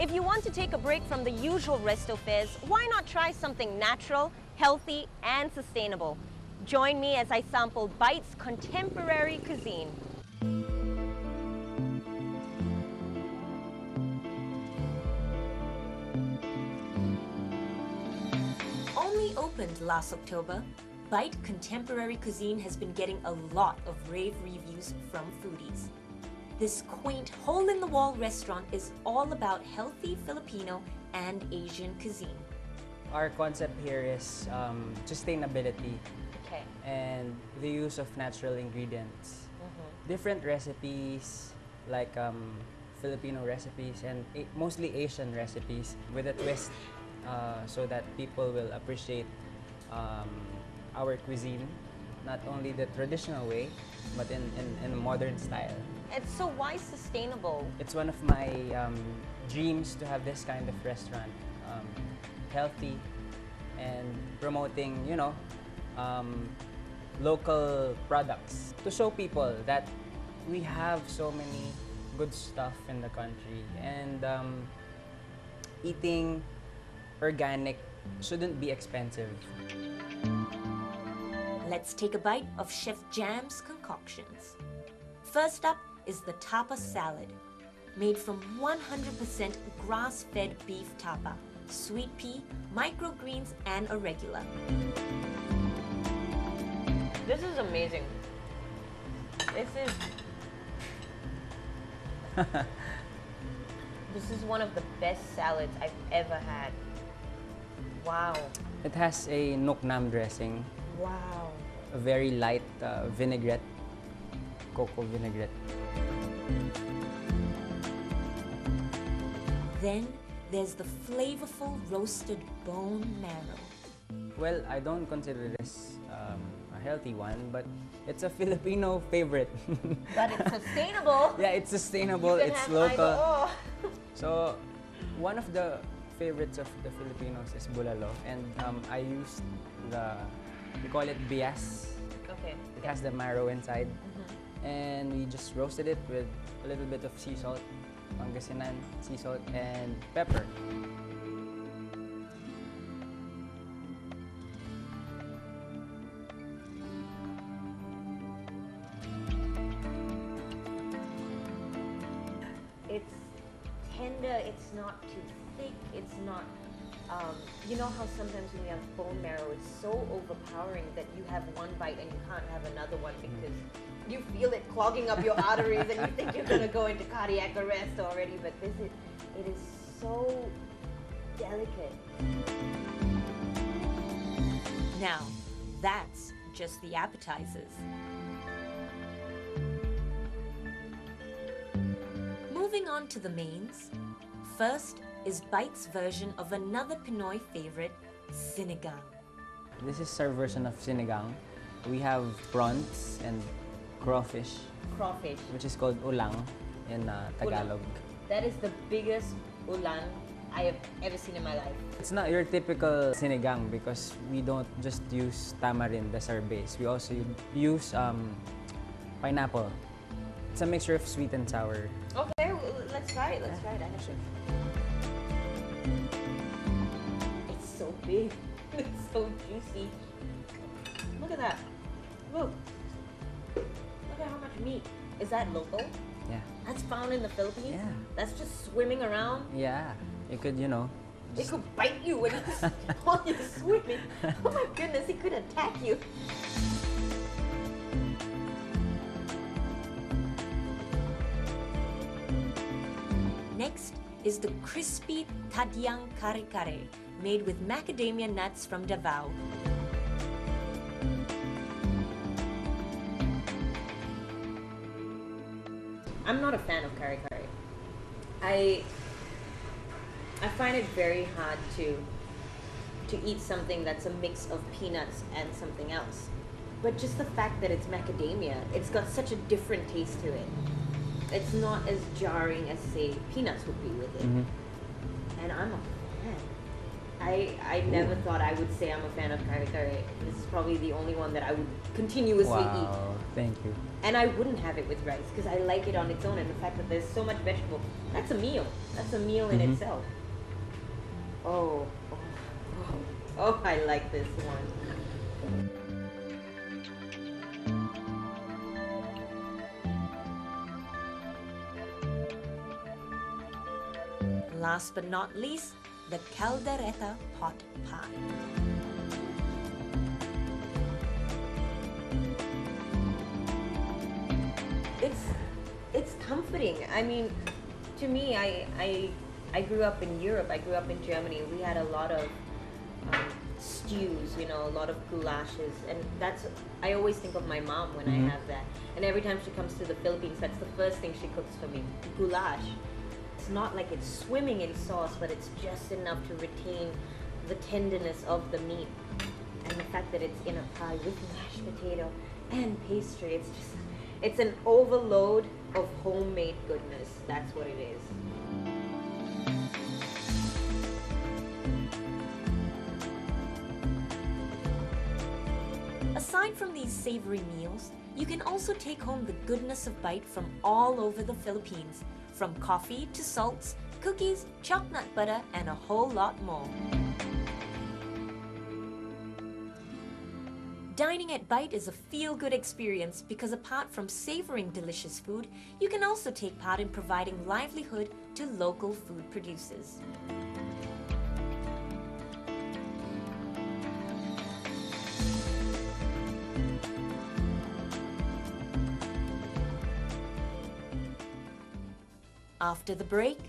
If you want to take a break from the usual resto fares, why not try something natural, healthy, and sustainable? Join me as I sample Byte's contemporary cuisine. Only opened last October, Byte Contemporary Cuisine has been getting a lot of rave reviews from foodies. This quaint, hole-in-the-wall restaurant is all about healthy Filipino and Asian cuisine. Our concept here is sustainability and the use of natural ingredients. Different recipes, like Filipino recipes and mostly Asian recipes with a twist so that people will appreciate our cuisine, not only the traditional way, but in a modern style. And so why sustainable? It's one of my dreams to have this kind of restaurant, healthy and promoting, you know, local products to show people that we have so many good stuff in the country, and eating organic shouldn't be expensive. Let's take a bite of Chef Jam's concoctions. First up is the tapa salad, made from 100% grass-fed beef tapa, sweet pea, microgreens, and arugula. This is amazing. This is one of the best salads I've ever had. Wow. It has a Nook Nam dressing. Wow. A very light vinaigrette, cocoa vinaigrette. Then there's the flavorful roasted bone marrow. Well, I don't consider this a healthy one, but it's a Filipino favorite. But it's sustainable. Yeah, it's sustainable, it's local. So, one of the favorites of the Filipinos is bulalo, and I used we call it bias. Okay. It has the marrow inside, and we just roasted it with a little bit of sea salt, Pangasinan sea salt, and pepper. It's tender, it's not too thick, it's not, you know how sometimes when you have bone marrow, it's so overpowering that you have one bite and you can't have another one because you feel it clogging up your arteries and you think you're gonna go into cardiac arrest already, but it is so delicate. Now, that's just the appetizers. Moving on to the mains, first is Byte's version of another Pinoy favorite, sinigang. This is our version of sinigang. We have prawns and crawfish. Crawfish. Which is called ulang in Tagalog. Ulang. That is the biggest ulang I have ever seen in my life. It's not your typical sinigang because we don't just use tamarind as our base. We also use pineapple. It's a mixture of sweet and sour. Okay, let's try it. Let's try it. Actually. It's so big. It's so juicy. Look at that. Look. Look at how much meat. Is that local? Yeah. That's found in the Philippines? Yeah. That's just swimming around? Yeah. It could, you know. It could bite you when while you're swimming. Oh my goodness, it could attack you. Next is the crispy tadyang kare-kare, made with macadamia nuts from Davao. I'm not a fan of kare-kare. I find it very hard to eat something that's a mix of peanuts and something else. But just the fact that it's macadamia, it's got such a different taste to it. It's not as jarring as, say, peanuts would be with it. And I'm a fan. I never thought I would say I'm a fan of kare-kare. This is probably the only one that I would continuously eat. Wow, thank you. And I wouldn't have it with rice because I like it on its own, and the fact that there's so much vegetable, that's a meal. That's a meal in itself. Oh, I like this one. Last but not least, the caldereta pot pie. It's comforting. I mean, to me, I grew up in Europe. I grew up in Germany. We had a lot of stews, you know, a lot of goulashes, and I always think of my mom when I have that. And every time she comes to the Philippines, that's the first thing she cooks for me, goulash. It's not like it's swimming in sauce, but it's just enough to retain the tenderness of the meat. And the fact that it's in a pie with mashed potato and pastry, it's an overload of homemade goodness. That's what it is. Aside from these savory meals, you can also take home the goodness of bite from all over the Philippines, from coffee to salts, cookies, chopped nut butter, and a whole lot more. Dining at Bite is a feel-good experience because apart from savoring delicious food, you can also take part in providing livelihood to local food producers. After the break,